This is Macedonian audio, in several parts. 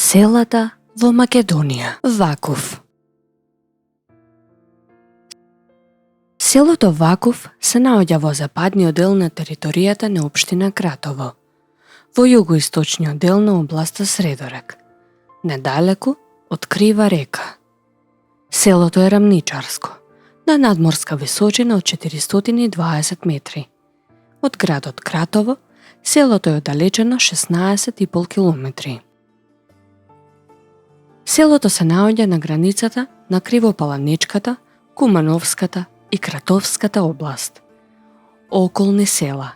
Селата во Македонија. Вакув. Селото Вакув се наоѓа во западниот дел на територијата на општина Кратово, во југоисточниот дел на областа Средорек, недалеку од Крива река. Селото е рамничарско, на надморска височина од 420 метри. Од градот Кратово, селото е оддалечено 16,5 километри. Селото се наоѓа на границата на Кривопаланичката, Кумановската и Кратовската област. Околни села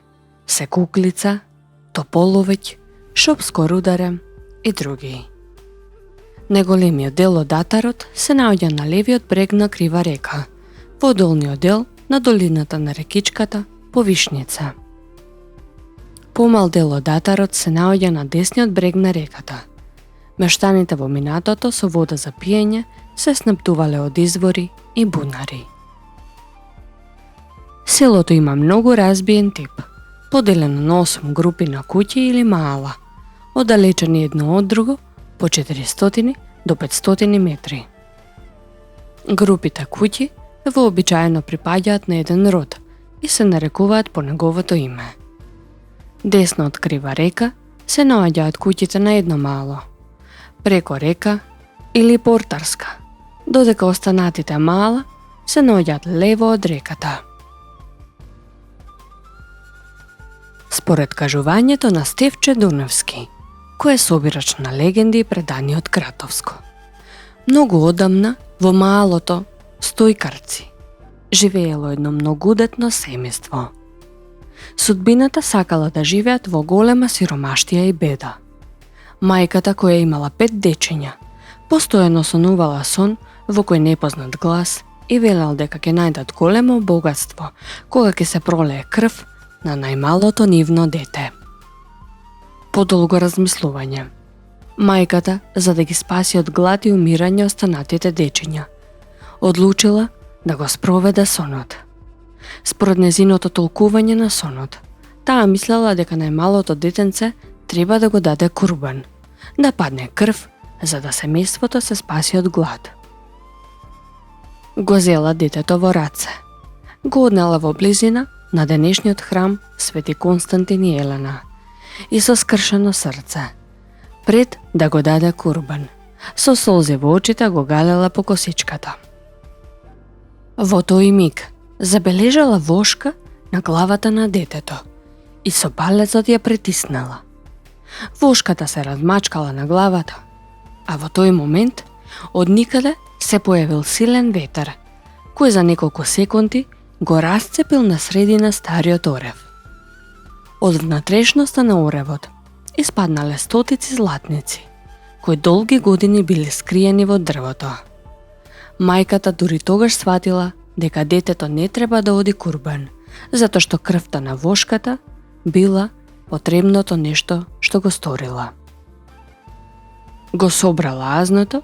се Куклица, Тополовеќ, Шопско Рударе и други. Најголемиот дел од атарот се наоѓа на левиот брег на Крива река, во долниот дел на долината на рекичката Повишница. Помал дел од атарот се наоѓа на десниот брег на реката. Мештаните во минатото со вода за пиење се снабдувале од извори и бунари. Селото има многу разбиен тип, поделено на 8 групи на куќи или маала, оддалечени едно од друго по 400 до 500 метри. Групите куќи вообичаено припаѓаат на еден род и се нарекуваат по неговото име. Десно од Крива река се наоѓаат куќите на едно маало, преко река или Портарска, додека останатите маала се наоѓаат лево од реката. Според кажувањето на Стефче Дуневски, кој е собирач на легенди и предани од Кратовско, многу одамна во маалото Стојкарци живеело едно многудетно семејство. Судбината сакала да живеат во голема сиромаштија и беда. Мајката, која имала 5 дечиња, постојано сонувала сон во кој непознат глас и велел дека ќе најдат големо богатство кога ќе се пролее крв на најмалото нивно дете. По долго размислување, мајката, за да ги спаси од глад и умирање останатите дечиња, одлучила да го спроведе сонот. Според незиното толкување на сонот, таа мислела дека најмалото детенце треба да го даде курбан, да падне крв за да семејството се спаси од глад. Го зела детето во раце, го однела во близина на денешниот храм Свети Константин и Елена и со скршено срце, пред да го даде курбан, со солзи во очите го галела по косичката. Во тој миг забележала вошка на главата на детето и со палецот ја притиснала. Вошката се размачкала на главата, а во тој момент од никаде се појавил силен ветер, кој за неколку секунди го расцепил на средина стариот орев. Од внатрешноста на оревот испаднале стотици златници, кои долги години биле скриени во дрвото. Мајката дури тогаш сватила дека детето не треба да оди курбан, затоа што крвта на вошката била потребното нешто што го сторила. Го собрала азното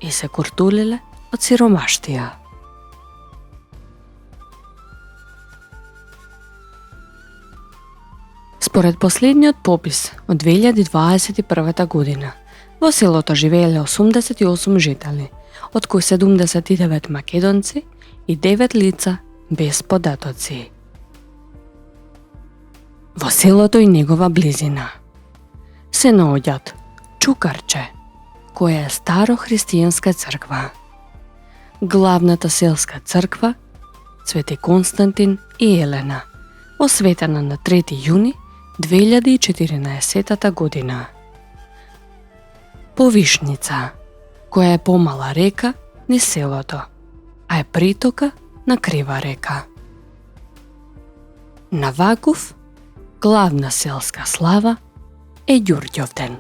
и се куртулиле од сиромаштија. Според последниот попис од 2021 година, во селото живееле 88 жители, од кои 79 македонци и 9 лица без податоци. Во селото и негова близина се наоѓаат Чукарче, која е старохристијанска црква, главната селска црква Свети Константин и Елена, осветена на 3 јуни 2014 година. Повишница, која е помала река низ селото, а е притока на Крива река. На Вакув главна селска слава е Ѓурѓовден.